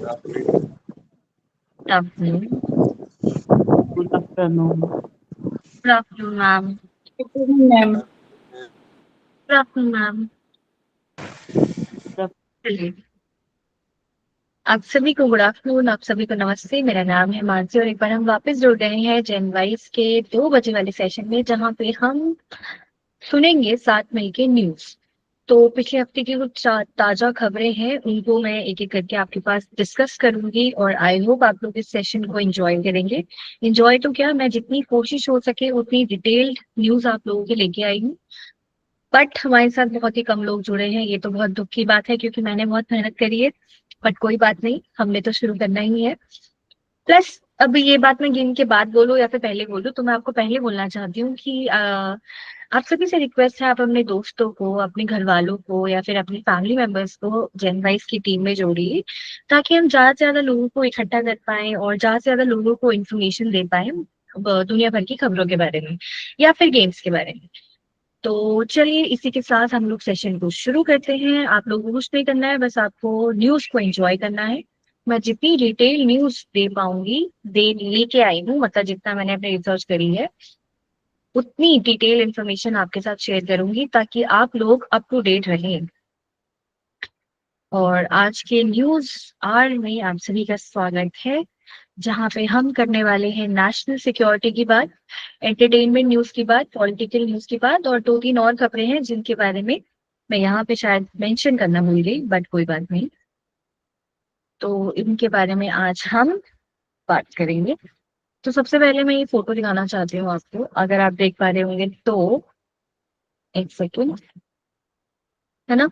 Afternoon. Good afternoon. Good afternoon, ma'am. Good evening, ma'am. Good afternoon, ma'am. Good चलिए, आप सभी को good afternoon, आप सभी को नमस्ते। मेरा नाम है मानसी और एक बार हम वापस जुड़ गए हैं जेन वाइज के 2 बजे वाले सेशन में, जहाँ पे हम सुनेंगे साथ मिलके न्यूज़। तो पिछले हफ्ते की कुछ ताज़ा खबरें हैं, उनको मैं एक-एक करके आपके पास डिस्कस करूँगी और आई होप आप लोग इस सेशन को एन्जॉय करेंगे। एन्जॉय तो क्या, मैं जितनी कोशिश हो सके उतनी डिटेल्ड न्यूज़ आप लोगों के लेके आई हूँ। बट हमारे साथ बहुत ही कम लोग जुड़े हैं, ये तो बहुत दुख की बात है क्योंकि मैंने बहुत मेहनत करी है। बट कोई बात नहीं, हमने तो शुरू करना ही है। प्लस अब ये बात मैं गिन के बाद बोलूँ या फिर पहले बोलूँ, तो मैं आपको पहले बोलना चाहती हूँ कि आप सभी से रिक्वेस्ट है, आप अपने दोस्तों को, अपने घर वालों को या फिर अपनी फैमिली मेंबर्स को जेन वाइज की टीम में जोड़िए, ताकि हम ज़्यादा से ज़्यादा लोगों को इकट्ठा कर पाएँ और ज़्यादा से ज़्यादा लोगों को इन्फॉर्मेशन दे पाएँ दुनिया भर की खबरों के बारे में या फिर गेम्स के बारे में। तो चलिए इसी के साथ हम लोग सेशन को शुरू करते हैं। आप लोगों को कुछ नहीं करना है, बस आपको न्यूज़ को एन्जॉय करना है। मैं जितनी डिटेल न्यूज़ दे पाऊँगी, दे लेके आई हूँ, मतलब जितना मैंने अपनी रिसर्च करी है, उतनी डिटेल इन्फॉर्मेशन आपके साथ शेयर करूँगी ताकि आप लोग अप टू डेट रहें। और आज के न्यूज़ आवर में आप सभी का स्वागत है, जहाँ पे हम करने वाले हैं नेशनल सिक्योरिटी की बात, एंटरटेनमेंट न्यूज़ की बात, पॉलिटिकल न्यूज़ की बात और 2-3 और खबरें हैं जिनके बारे में मैं यहाँ पे शायद मेंशन करना भूल गई, बट कोई बात नहीं। तो इनके बारे में आज हम बात करेंगे। तो सबसे पहले मैं ये फ़ोटो दिखाना चाहती हूँ आपको, अगर आप देख पा रहे होंगे तो। 1 सेकंड, है ना?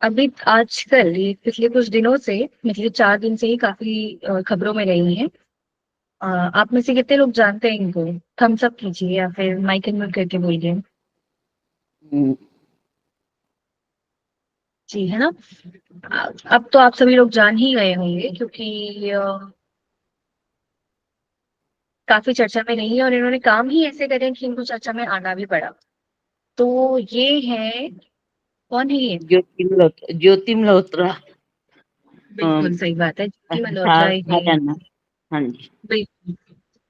अभी आजकल ये पिछले कुछ दिनों से, पिछले 4 दिन से ही काफ़ी खबरों में रही हैं। आप में से कितने लोग जानते हैं इनको? थम्स अप कीजिए या फिर माइक अनम्यूट करके बोलिए। afternoon. जी, है ना? अब तो आप सभी लोग जान ही गए होंगे क्योंकि काफ़ी चर्चा में रही है और इन्होंने काम ही ऐसे करे कि इनको चर्चा में आना भी पड़ा। तो ये है, कौन है ये? ज्योति मल्होत्रा। बिल्कुल सही बात है, ज्योति मल्होत्रा ये। हरियाणा। हाँ जी। बिल्कुल,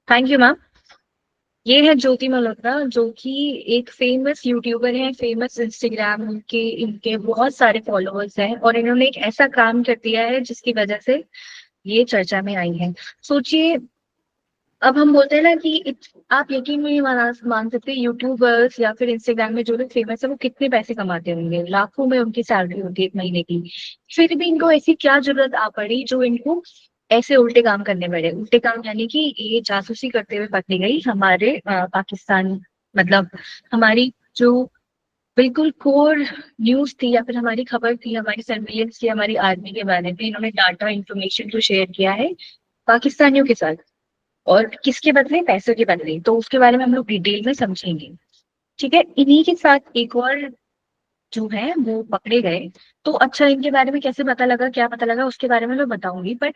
थैंक यू मैम। ये है ज्योति मल्होत्रा, जो कि एक फेमस यूट्यूबर है, फेमस इंस्टाग्राम के इनके बहुत सारे फॉलोअर्स हैं और इन्होंने एक ऐसा काम कर दिया है जिसकी वजह से ये चर्चा में आई है। सोचिए, अब हम बोलते हैं ना कि आप यकीन नहीं मान सकते, यूट्यूबर्स या फिर इंस्टाग्राम में जो लोग फेमस है वो कितने पैसे कमाते होंगे, लाखों में उनकी सैलरी होती है 1 महीने की। फिर भी इनको ऐसी क्या जरूरत आ पड़ी जो इनको ऐसे उल्टे काम करने पड़े। उल्टे काम यानी कि ये जासूसी करते हुए पकड़ी गई हमारे पाकिस्तान, मतलब हमारी जो बिल्कुल कोर न्यूज़ थी या फिर हमारी खबर थी, हमारी सर्विलेंस की, हमारी आर्मी के बारे में इन्होंने डाटा इन्फॉर्मेशन को शेयर किया है पाकिस्तानियों के साथ। और किसके बदले? पैसों के बदले। तो उसके बारे में हम लोग डिटेल में समझेंगे। ठीक है, इन्हीं के साथ एक और जो है वो पकड़े गए। तो अच्छा, इनके बारे में कैसे पता लगा, क्या पता लगा, उसके बारे में मैं बताऊंगी। बट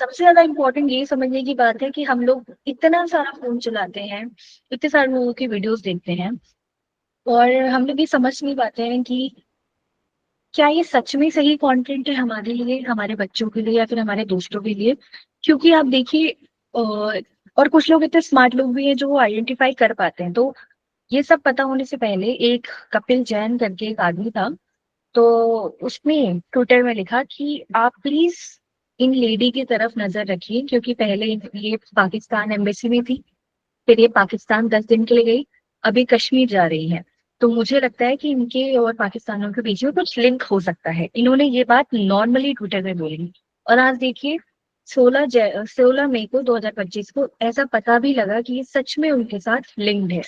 सबसे ज्यादा इम्पोर्टेंट ये समझने की बात है कि हम लोग इतना सारा फोन चलाते हैं, इतने सारे लोगों की वीडियोस देखते हैं और हम लोग ये समझ नहीं पाते हैं कि क्या ये सच में सही कंटेंट है हमारे लिए, हमारे बच्चों के लिए या फिर हमारे दोस्तों के लिए। क्योंकि आप देखिए, और कुछ लोग इतने स्मार्ट लोग भी हैं जो वो आइडेंटिफाई कर पाते हैं। तो ये सब पता होने से पहले एक कपिल जैन करके एक आदमी था, तो उसने ट्विटर में लिखा कि आप प्लीज इन लेडी की तरफ नजर रखिए, क्योंकि पहले ये पाकिस्तान एम्बेसी में थी, फिर ये पाकिस्तान 10 दिन के लिए गई, अभी कश्मीर जा रही है। तो मुझे लगता है कि इनके और पाकिस्तानियों के बीच में कुछ लिंक हो सकता है। इन्होंने ये बात नॉर्मली ट्विटर में बोली और आज देखिए 16 मई को 2025 को ऐसा पता भी लगा कि ये सच में उनके साथ लिंक्ड है।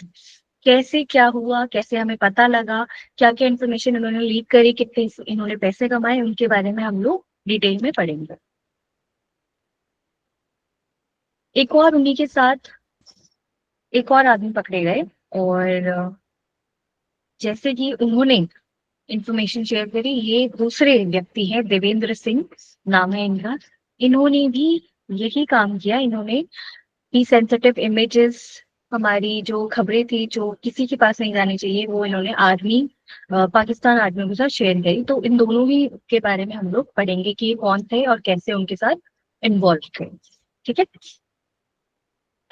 कैसे क्या हुआ, कैसे हमें पता लगा, क्या क्या इन्फॉर्मेशन इन्होंने लीक करी, कितने इन्होंने पैसे कमाए, उनके बारे में हम लोग डिटेल में पढ़ेंगे। एक और उन्हीं के साथ एक और आदमी पकड़े गए और जैसे कि उन्होंने इंफॉर्मेशन शेयर करी, ये दूसरे व्यक्ति हैं, देवेंद्र सिंह नाम है इनका। इन्होंने भी यही काम किया। इन्होंने भी सेंसिटिव इमेजेस, हमारी जो खबरें थी जो किसी के पास नहीं जानी चाहिए, वो इन्होंने आर्मी पाकिस्तान आर्मी के साथ शेयर करी। तो इन दोनों ही के बारे में हम लोग पढ़ेंगे कि ये कौन थे और कैसे उनके साथ इन्वॉल्व थे। ठीक है,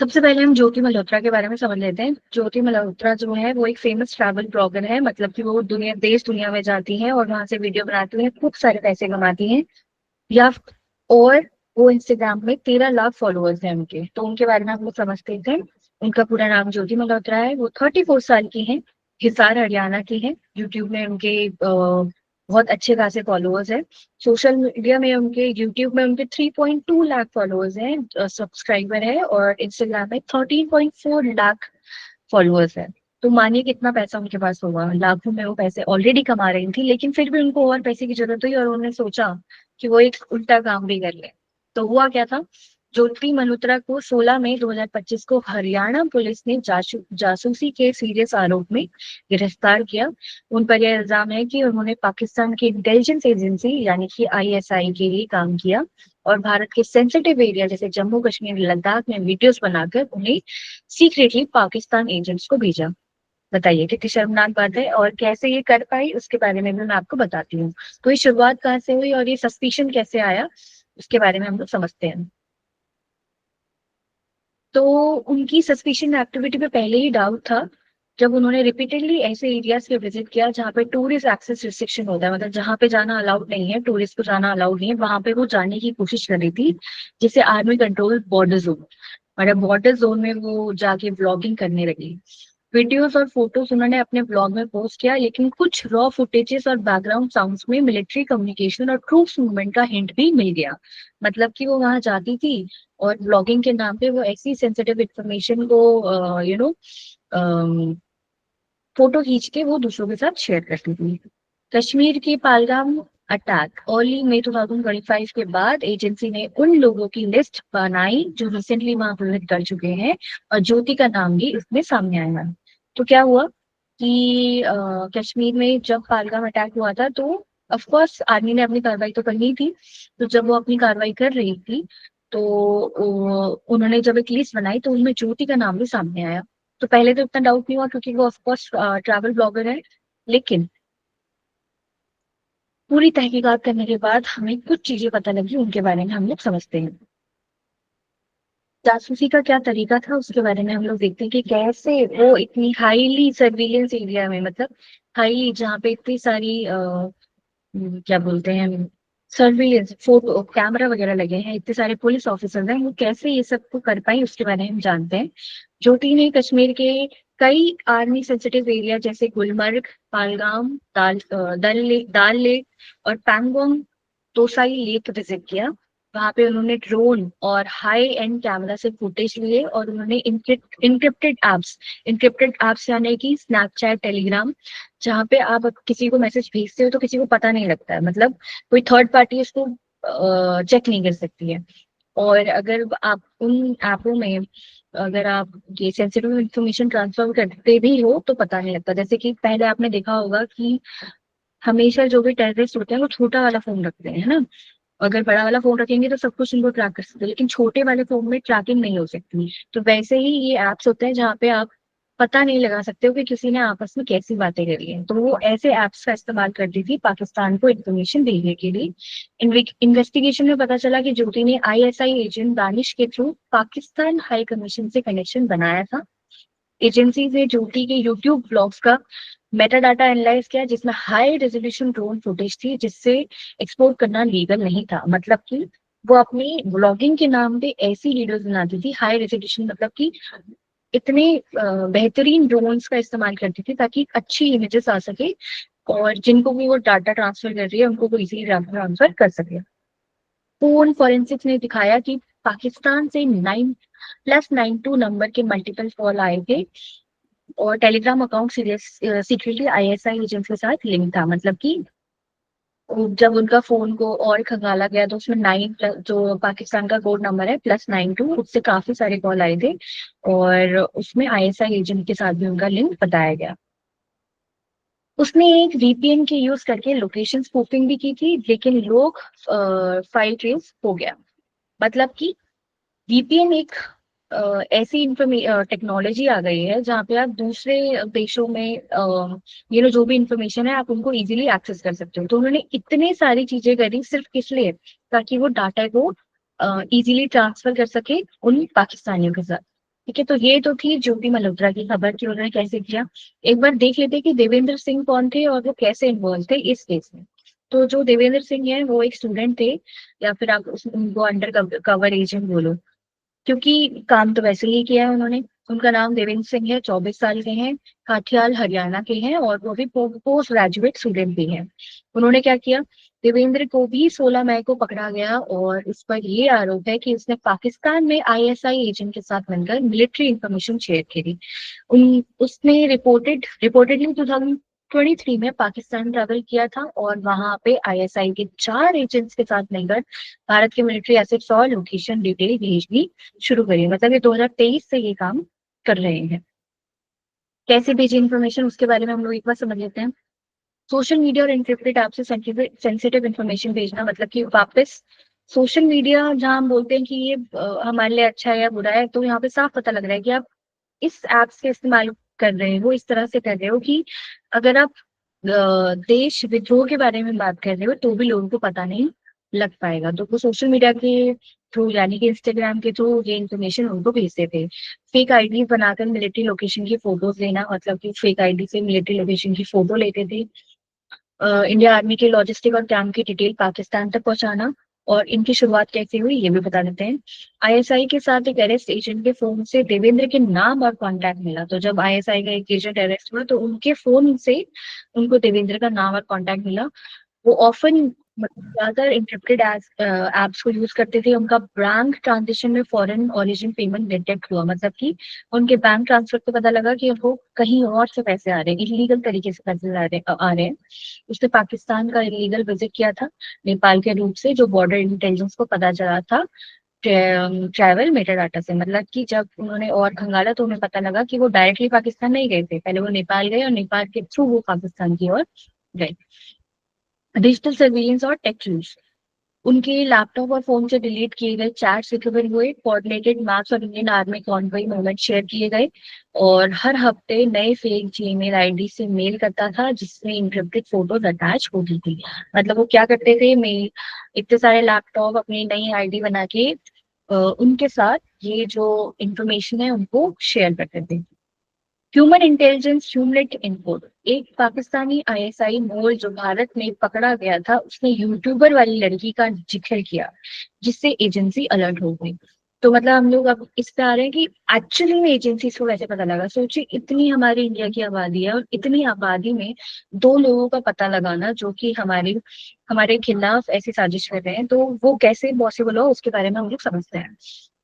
सबसे पहले हम ज्योति मल्होत्रा के बारे में समझ लेते हैं। ज्योति मल्होत्रा जो है वो एक फेमस ट्रैवल ब्लॉगर है, मतलब कि वो देश दुनिया में जाती है और वहां से वीडियो बनाती है, खूब सारे पैसे कमाती हैं। या और वो इंस्टाग्राम में 13 लाख फॉलोअर्स हैं उनके। तो उनके बारे में हम लोग समझते थे। उनका पूरा नाम ज्योति मल्होत्रा है। वो 34 साल की हैं, हिसार हरियाणा की हैं। यूट्यूब में उनके बहुत अच्छे खासे फॉलोअर्स हैं। सोशल मीडिया में उनके यूट्यूब में उनके 3.2 लाख फॉलोअर्स हैं, सब्सक्राइबर है, और इंस्टाग्राम में 13.4 लाख फॉलोअर्स है। तो मानिए कितना पैसा उनके पास होगा, लाखों में वो पैसे ऑलरेडी कमा रही थी, लेकिन फिर भी उनको और पैसे की जरूरत हुई और उन्होंने सोचा कि वो एक उल्टा काम भी कर ले। तो हुआ क्या था, ज्योति मल्होत्रा को 16 मई 2025 को हरियाणा पुलिस ने जासूसी के सीरियस आरोप में गिरफ्तार किया। उन पर यह इल्जाम है कि उन्होंने पाकिस्तान की इंटेलिजेंस एजेंसी यानी कि आईएसआई के लिए काम किया और भारत के सेंसिटिव एरिया जैसे जम्मू कश्मीर लद्दाख में वीडियोस बनाकर उन्हें सीक्रेटली पाकिस्तान एजेंट्स को भेजा। बताइए कितनी शर्मनाक बात है, और कैसे ये कर पाई उसके बारे में भी मैं आपको बताती हूँ। तो ये शुरुआत कहाँ से हुई और ये सस्पिशन कैसे आया उसके बारे में हम लोग समझते हैं। तो उनकी सस्पिशन एक्टिविटी पे पहले ही डाउट था, जब उन्होंने रिपीटेडली ऐसे एरियाज पे विजिट किया जहाँ पे टूरिस्ट एक्सेस रिस्ट्रिक्शन होता है, मतलब जहाँ पे जाना अलाउड नहीं है, टूरिस्ट को जाना अलाउड नहीं है, वहां पे वो जाने की कोशिश कर रही थी, जिसे आर्मी कंट्रोल बॉर्डर जोन, मतलब बॉर्डर जोन में वो जाके ब्लॉगिंग करने लगी। वीडियोस और फोटोज उन्होंने अपने ब्लॉग में पोस्ट किया, लेकिन कुछ रॉ फुटेजेस और बैकग्राउंड साउंड्स में मिलिट्री कम्युनिकेशन और ट्रूप्स मूवमेंट का हिंट भी मिल गया। मतलब कि वो वहां जाती थी और ब्लॉगिंग के नाम पे वो ऐसी सेंसिटिव इंफॉर्मेशन को फोटो खींच के वो दूसरों के साथ शेयर करती थी। कश्मीर के पहलगाम अटैक अर्ली मई 2025 के बाद एजेंसी ने उन लोगों की लिस्ट बनाई जो रिसेंटली वहां विजिट कर चुके हैं, और ज्योति का नाम भी इसमें सामने आया। तो क्या हुआ कि कश्मीर में जब पहलगाम अटैक हुआ था, तो ऑफ कोर्स आर्मी ने अपनी कार्रवाई तो करनी थी। तो जब वो अपनी कार्रवाई कर रही थी, तो उन्होंने जब एक लिस्ट बनाई तो उनमें ज्योति का नाम भी सामने आया। तो पहले तो इतना डाउट नहीं हुआ क्योंकि वो ऑफ कोर्स ट्रैवल ब्लॉगर है, लेकिन पूरी तहकीकात करने के बाद हमें कुछ चीजें पता लगी, उनके बारे में हम लोग समझते हैं। जासूसी का क्या तरीका था उसके बारे में हम लोग देखते हैं कि कैसे वो इतनी हाईली सर्विलेंस एरिया में, मतलब हाईली जहाँ पे इतनी सारी क्या बोलते हैं, सर्विलेंस फोटो कैमरा वगैरह लगे हैं, इतने सारे पुलिस ऑफिसर्स हैं, वो कैसे ये सब को कर पाई उसके बारे में हम जानते हैं। ज्योति ने कश्मीर के कई आर्मी सेंसिटिव एरिया जैसे गुलमर्ग, पालगाम, दाल लेक और पैंगोंग तोसाई लेक विजिट किया। वहां पे उन्होंने ड्रोन और हाई एंड कैमरा से फुटेज लिए और उन्होंने इनक्रिप्टेड एप्स यानी कि स्नैपचैट, टेलीग्राम, जहाँ पे आप किसी को मैसेज भेजते हो तो किसी को पता नहीं लगता है, मतलब कोई थर्ड पार्टी उसको चेक नहीं कर सकती है। और अगर आप उन ऐपों में अगर आप ये सेंसिटिव इंफॉर्मेशन ट्रांसफर करते भी हो तो पता नहीं लगता। जैसे कि पहले आपने देखा होगा कि हमेशा जो भी टेररिस्ट होते हैं वो छोटा वाला फोन रखते हैं, है ना। अगर बड़ा वाला फोन रखेंगे तो सब कुछ उनको ट्रैक कर सकते हैं, लेकिन छोटे वाले फोन में ट्रैकिंग नहीं हो सकती। तो वैसे ही ये एप्स होते हैं जहाँ पे आप पता नहीं लगा सकते हो कि किसी ने आपस में कैसी बातें करी है। तो वो ऐसे एप्स का इस्तेमाल करती थी पाकिस्तान को इन्फॉर्मेशन देने के लिए। इन्वेस्टिगेशन में पता चला कि ज्योति ने आईएसआई एजेंट दानिश के थ्रू पाकिस्तान हाई कमीशन से कनेक्शन बनाया था। एजेंसी ने ज्योति के यूट्यूब ब्लॉग्स का मेटा डाटा एनालाइज किया, जिसमें हाई रेजोल्यूशन ड्रोन फुटेज थी जिससे एक्सपोर्ट करना लीगल नहीं था। मतलब कि वो अपनी ब्लॉगिंग के नाम पे ऐसी वीडियोस बनाती थी हाई रेजोल्यूशन, मतलब कि इतने बेहतरीन ड्रोन्स का इस्तेमाल करती थी ताकि अच्छी इमेजेस आ सके, और जिनको भी वो डाटा ट्रांसफर कर रही है उनको वो इजीली डाटा ट्रांसफर कर सके। फोन फॉरेंसिक्स ने दिखाया कि पाकिस्तान से 9+92 नंबर के मल्टीपल कॉल आए थे, और Telegram account secretly ISI agent के साथ लिंक था। मतलब कि जब उनका फोन को और खंगाला गया तो उसमें 9 जो पाकिस्तान का कोड नंबर है +92, उससे काफी सारे कॉल आए थे, और उसमें आईएसआई एजेंट के साथ भी उनका लिंक बताया गया। उसने एक वीपीएन के यूज करके लोकेशन स्पूफिंग भी की थी, लेकिन लोग फाइल ट्रेस हो गया। मतलब कि वीपीएन एक ऐसी टेक्नोलॉजी आ गई है जहाँ पे आप दूसरे देशों में जो भी इंफॉर्मेशन है आप उनको इजीली एक्सेस कर सकते हो। तो उन्होंने इतनी सारी चीजें करी सिर्फ किस लिए, ताकि वो डाटा को इजीली ट्रांसफर कर सके उन पाकिस्तानियों के साथ। ठीक है, तो ये तो थी ज्योति मल्होत्रा की खबर कि उन्होंने कैसे किया। एक बार देख लेते कि देवेंद्र सिंह कौन थे और वो कैसे इन्वॉल्व थे इस केस में। तो जो देवेंद्र सिंह है वो एक स्टूडेंट थे, या फिर आप उनको अंडर कवर एजेंट बोलो, क्योंकि काम तो वैसे ही किया है उन्होंने। उनका नाम देवेंद्र सिंह है, 24 साल के हैं, काठियाल हरियाणा के हैं, और वो भी पोस्ट ग्रेजुएट स्टूडेंट भी हैं। उन्होंने क्या किया, देवेंद्र को भी 16 मई को पकड़ा गया और इस पर ये आरोप है कि उसने पाकिस्तान में आईएसआई एजेंट के साथ मिलकर मिलिट्री इंफॉर्मेशन शेयर करी। उसने रिपोर्टेडली 2023 में पाकिस्तान ट्रैवल किया था और वहां पे आईएसआई के 4 एजेंट्स के साथ मिलकर भारत के मिलिट्री एसेट्स और लोकेशन डिटेल भेजनी शुरू करी। मतलब ये 2023 से ये काम कर रहे हैं। कैसे भेजी इन्फॉर्मेशन उसके बारे में हम लोग एक बार समझ लेते हैं। सोशल मीडिया और एन्क्रिप्टेड ऐप से सेंसिटिव इन्फॉर्मेशन भेजना, मतलब कि वापस सोशल मीडिया जहां हम बोलते हैं कि ये हमारे लिए अच्छा है या बुरा है, तो यहाँ पे साफ पता लग रहा है कि आप इस ऐप्स के इस्तेमाल कर रहे हो, इस तरह से कर रहे हो कि अगर आप देश विद्रोह के बारे में बात कर रहे हो तो भी लोगों को पता नहीं लग पाएगा। तो वो सोशल मीडिया के थ्रू, यानी कि इंस्टाग्राम के थ्रू ये इन्फॉर्मेशन उनको भेजते थे। फेक आईडी बनाकर मिलिट्री लोकेशन की फोटोज लेना, मतलब कि फेक आईडी से मिलिट्री लोकेशन की फोटो लेते थे। इंडिया आर्मी के लॉजिस्टिक और कैंप की डिटेल पाकिस्तान तक पहुंचाना। और इनकी शुरुआत कैसे हुई ये भी बता देते हैं। आईएसआई के साथ एक अरेस्ट एजेंट के फोन से देवेंद्र के नाम और कांटेक्ट मिला। तो जब आईएसआई का एक एजेंट अरेस्ट हुआ तो उनके फोन से उनको देवेंद्र का नाम और कांटेक्ट मिला। वो ऑफन ज्यादातर इंक्रिप्टेड एप्स को यूज करते थे। उनका बैंक ट्रांजेक्शन में फॉरेन ओरिजिन पेमेंट डिटेक्ट हुआ, मतलब कि उनके बैंक ट्रांसफर पे पता लगा कि वो कहीं और से पैसे आ रहे हैं, इलीगल तरीके से पैसे आ रहे हैं। उसने पाकिस्तान का इलीगल विजिट किया था नेपाल के रूट से, जो बॉर्डर इंटेलिजेंस को पता चला था ट्रैवल मेटा डाटा से। मतलब कि जब उन्होंने और खंगाला तो उन्हें पता लगा कि वो डायरेक्टली पाकिस्तान नहीं गए थे, पहले वो नेपाल गए और नेपाल के थ्रू वो पाकिस्तान की ओर गए। डिजिटल सर्विलेंस और टेक यूज, उनके लैपटॉप और फोन से डिलीट किए गए चैट्स रिकवर हुए, कोऑर्डिनेटेड मैप्स और Indian army convoy movement share किए गए। और हर हफ्ते नए फेक जीमेल आईडी से मेल करता था जिसमें इंक्रिप्टेड फोटोज अटैच होती थी। मतलब वो क्या करते थे, मेल, इतने सारे लैपटॉप अपनी नई आईडी बना के उनके साथ ये जो इंफॉर्मेशन है उनको शेयर करते थे। ह्यूमन इंटेलिजेंस ह्यूमलेट इनपुट, एक पाकिस्तानी आईएसआई मोल जो भारत में पकड़ा गया था उसने यूट्यूबर वाली लड़की का जिक्र किया, जिससे एजेंसी अलर्ट हो गई। तो मतलब हम लोग अब इस पे आ रहे हैं कि एक्चुअली में एजेंसी को कैसे पता लगा। सोचिए, इतनी हमारी इंडिया की आबादी है और इतनी आबादी में 2 लोगों का पता लगाना जो कि हमारे खिलाफ ऐसी साजिश कर रहे हैं, तो वो कैसे पॉसिबल हो उसके बारे में हम लोग समझते हैं।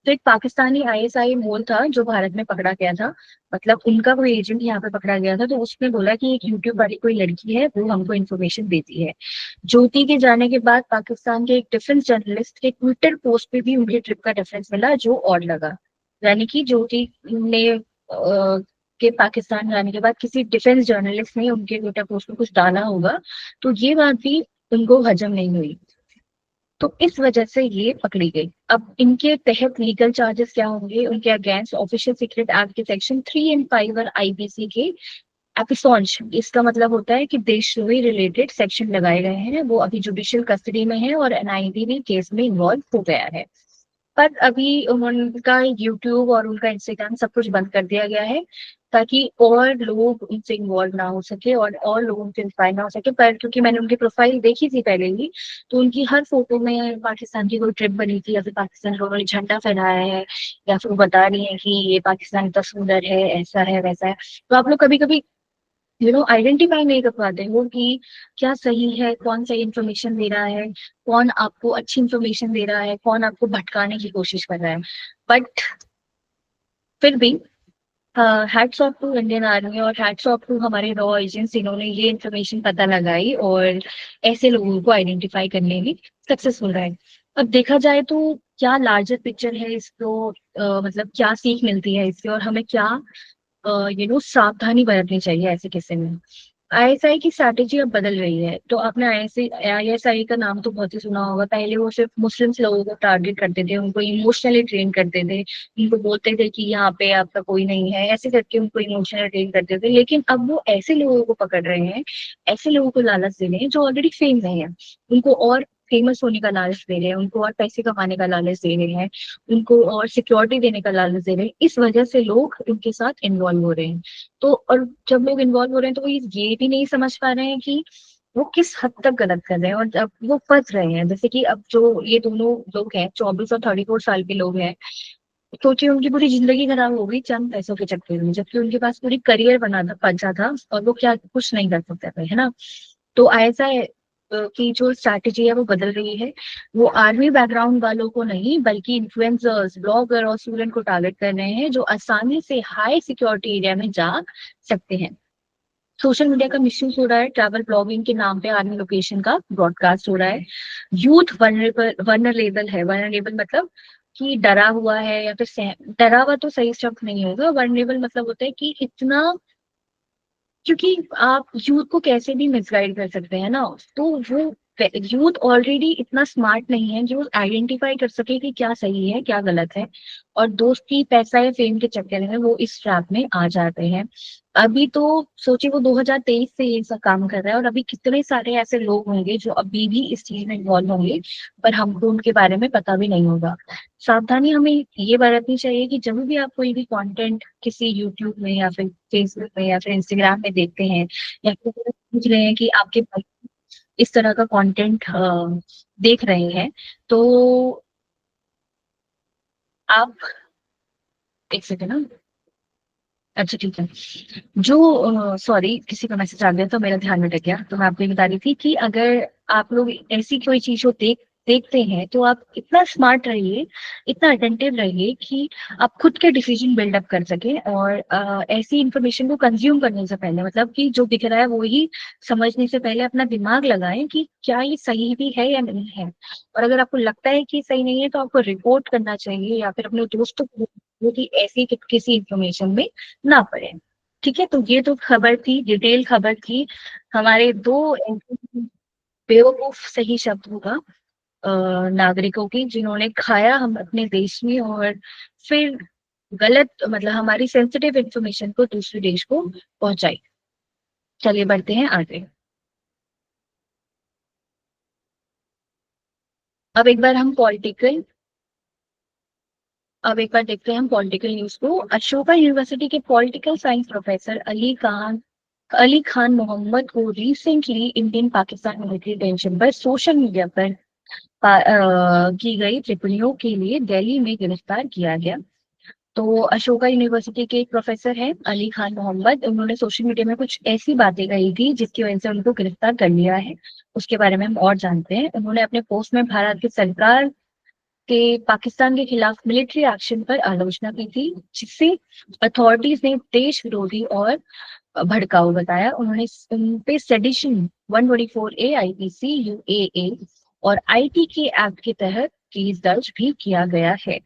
तो एक पाकिस्तानी आईएसआई मोल था जो भारत में पकड़ा गया था, मतलब उनका कोई एजेंट यहाँ पे पकड़ा गया था। तो उसने बोला कि एक यूट्यूब वाली कोई लड़की है, वो हमको इन्फॉर्मेशन देती है। ज्योति के जाने के बाद पाकिस्तान के एक डिफेंस जर्नलिस्ट के ट्विटर पोस्ट पे भी उनके ट्रिप का डिफरेंस मिला, जो और लगा। यानी कि ज्योति ने के पाकिस्तान जाने के बाद किसी डिफेंस जर्नलिस्ट ने उनके ट्विटर पोस्ट पे कुछ डाला होगा, तो ये बात भी उनको हजम नहीं हुई। तो इस वजह से ये पकड़ी गई। अब इनके तहत लीगल चार्जेस क्या होंगे, उनके अगेंस्ट ऑफिशियल सीक्रेट एक्ट के सेक्शन 3 एंड 5 और आईपीसी के एपिसोन्स, इसका मतलब होता है कि देशद्रोही रिलेटेड सेक्शन लगाए गए हैं। वो अभी जुडिशियल कस्टडी में है और एनआईवी भी केस में इन्वॉल्व हो गया है। पर अभी उनका यूट्यूब और उनका इंस्टाग्राम सब कुछ बंद कर दिया गया है, ताकि और लोग उनसे इन्वॉल्व ना हो सके और लोगों से इंस्पायर ना हो सके। पर क्योंकि मैंने उनकी प्रोफाइल देखी थी पहले ही, तो उनकी हर फोटो में पाकिस्तान की कोई ट्रिप बनी थी, या फिर पाकिस्तान का उन्होंने झंडा फहराया है, या फिर वो बता रही है कि ये पाकिस्तान इतना सुंदर है, ऐसा है वैसा है। तो आप लोग कभी कभी आइडेंटिफाई नहीं कर पाते हो कि क्या सही है, कौन सही इंफॉर्मेशन दे रहा है, कौन आपको अच्छी इंफॉर्मेशन दे रहा है, कौन आपको भटकाने की कोशिश कर रहा है। बट फिर भी hats off to Indian army और हैट्स ऑफ टू हमारे रॉ एजेंट्स, इन्होंने ये इन्फॉर्मेशन पता लगाई और ऐसे लोगों को आइडेंटिफाई करने में सक्सेसफुल रहे। अब देखा जाए तो क्या लार्जर पिक्चर है इसको, मतलब क्या सीख मिलती है इससे और हमें क्या सावधानी बरतनी चाहिए ऐसे किस्से में। आईएसआई की स्ट्रैटेजी अब बदल रही है। तो आपने आईएसआई का नाम तो बहुत ही सुना होगा। पहले वो सिर्फ मुस्लिम्स लोगों को टारगेट करते थे, उनको इमोशनली ट्रेन करते थे, उनको बोलते थे कि यहाँ पे आपका कोई नहीं है, ऐसे करके उनको इमोशनली ट्रेन करते थे। लेकिन अब वो ऐसे लोगों को पकड़ रहे हैं, ऐसे लोगों को लालच दे रहे हैं जो ऑलरेडी फेम में है, उनको और फेमस होने का लालच दे रहे हैं, उनको और पैसे कमाने का लालच दे रहे हैं, उनको और सिक्योरिटी देने का लालच दे रहे हैं। इस वजह से लोग उनके साथ इन्वॉल्व हो रहे हैं। तो और जब लोग इन्वॉल्व हो रहे हैं तो वो ये भी नहीं समझ पा रहे हैं कि वो किस हद तक गलत कर रहे हैं, और जब वो फंस रहे हैं। जैसे कि अब जो ये दोनों लोग हैं, 24 और 34 साल के लोग हैं, सोचिए उनकी पूरी जिंदगी खराब हो गई चंद पैसों के चक्कर में, जबकि उनके पास पूरी करियर बचा था और वो क्या कुछ नहीं कर सकते थे, है ना। तो ऐसा है कि जो स्ट्रैटेजी है वो बदल रही है। वो आर्मी बैकग्राउंड वालों को नहीं, बल्कि इन्फ्लुएंसर्स, ब्लॉगर और स्टूडेंट को टारगेट कर रहे हैं, जो आसानी से हाई सिक्योरिटी एरिया में जा सकते हैं। सोशल मीडिया का मिसयूज हो रहा है, ट्रैवल ब्लॉगिंग के नाम पे आर्मी लोकेशन का ब्रॉडकास्ट हो रहा है। यूथ वनरेबल है। वनरेबल मतलब कि डरा हुआ है, या फिर डरा हुआ तो सही शब्द नहीं होगा। वनरेबल मतलब होता है कि इतना, क्योंकि आप यूथ को कैसे भी मिसगाइड कर सकते हैं ना। तो वो यूथ ऑलरेडी इतना स्मार्ट नहीं है जो आइडेंटिफाई कर सके कि क्या सही है क्या गलत है, और दोस्ती पैसा या फेम के चक्कर में वो इस ट्रैप में आ जाते हैं। अभी तो सोचिए वो 2023 से ये सब काम कर रहा है, और अभी कितने सारे ऐसे लोग होंगे जो अभी भी इस चीज में इन्वॉल्व होंगे, पर हमको उनके बारे में पता भी नहीं होगा। सावधानी हमें ये बरतनी चाहिए कि जब भी आप कोई भी कंटेंट किसी यूट्यूब में या फिर फेसबुक में या फिर इंस्टाग्राम में देखते हैं, या फिर पूछ रहे हैं कि आपके भाई इस तरह का कंटेंट देख रहे हैं, तो आप एक सेकंड ना। अच्छा ठीक है। जो सॉरी, किसी का मैसेज आ गया तो मेरा ध्यान भटक गया। तो मैं आपको ये बता रही थी कि अगर आप लोग ऐसी कोई चीज को देखते हैं तो आप इतना स्मार्ट रहिए, इतना अटेंटिव रहिए कि आप खुद के डिसीजन बिल्डअप कर सके, और ऐसी इंफॉर्मेशन को कंज्यूम करने से पहले, मतलब कि जो दिख रहा है वो ही समझने से पहले अपना दिमाग लगाएं कि क्या ये सही भी है या नहीं है। और अगर आपको लगता है कि सही नहीं है तो आपको रिपोर्ट करना चाहिए, या फिर अपने दोस्तों को कि ऐसी किसी इंफॉर्मेशन में ना पड़े। ठीक है, तो ये तो खबर थी, डिटेल खबर थी। हमारे दो बेवकूफ सही शब्द होगा नागरिकों की, जिन्होंने खाया हम अपने देश में, और फिर गलत, मतलब हमारी सेंसिटिव इंफॉर्मेशन को दूसरे देश को पहुंचाई। चलिए बढ़ते हैं आगे। अब एक बार हम पॉलिटिकल अब एक बार देखते हैं हम पॉलिटिकल न्यूज को। अशोका यूनिवर्सिटी के political science professor Ali Khan Mohammad को recently Indian Pakistan military tension पर सोशल मीडिया पर की गई टिप्पणियों के लिए दिल्ली में गिरफ्तार किया गया। तो अशोका यूनिवर्सिटी के एक प्रोफेसर हैं अली खान मोहम्मद, उन्होंने सोशल मीडिया में कुछ ऐसी बातें कही थी जिसकी वजह से उनको गिरफ्तार कर लिया है। उसके बारे में हम और जानते हैं। उन्होंने अपने पोस्ट में भारत की सरकार के पाकिस्तान के खिलाफ मिलिट्री एक्शन पर आलोचना की थी, जिससे अथॉरिटीज ने देश विरोधी और भड़काऊ बताया। उन्होंने उन पे सेडिशन 124 ए आईपीसी यूएए और आईटी के एक्ट के तहत केस दर्ज भी किया गया है।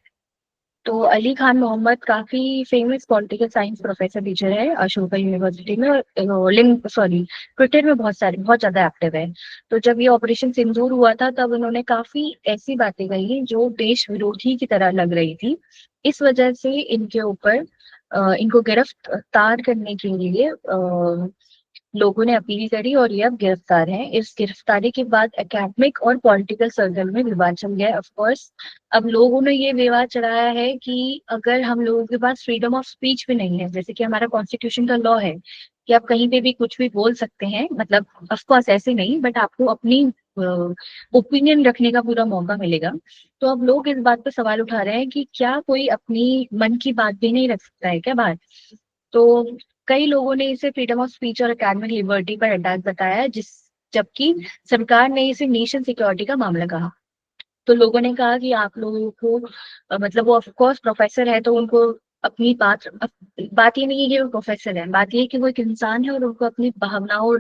तो अली खान मोहम्मद काफी famous political science professor teacher है अशोका यूनिवर्सिटी में, और लिंक सॉरी ट्विटर में बहुत ज्यादा एक्टिव है। तो जब ये ऑपरेशन सिंदूर हुआ था तब उन्होंने काफी ऐसी बातें कही जो देश विरोधी की तरह लग रही थी। इस वजह से इनके ऊपर इनको गिरफ्तार करने के लिए लोगों ने अपील करी, और ये अब गिरफ्तार हैं। इस गिरफ्तारी के बाद एकेडमिक और पॉलिटिकल सर्कल में विवाद चल गया। ऑफ कोर्स अब लोगों ने ये विवाद चढ़ाया है कि अगर हम लोगों के पास फ्रीडम ऑफ स्पीच भी नहीं है, जैसे कि हमारा कॉन्स्टिट्यूशन का लॉ है कि आप कहीं पे भी कुछ भी बोल सकते हैं, मतलब ऑफ कोर्स ऐसे नहीं, बट आपको अपनी ओपिनियन रखने का पूरा मौका मिलेगा। तो अब लोग इस बात पर सवाल उठा रहे हैं कि क्या कोई अपनी मन की बात भी नहीं रख सकता है क्या बात। तो कई लोगों ने इसे फ्रीडम ऑफ स्पीच और एकेडमिक लिबर्टी पर अटैक बताया है, जिस जबकि सरकार ने इसे नेशन सिक्योरिटी का मामला कहा। तो लोगों ने कहा कि आप लोगों को मतलब वो ऑफ कोर्स प्रोफेसर है तो उनको अपनी बात ये नहीं है कि वो प्रोफेसर है, बात ये है कि वो एक इंसान है और उनको अपनी भावनाओं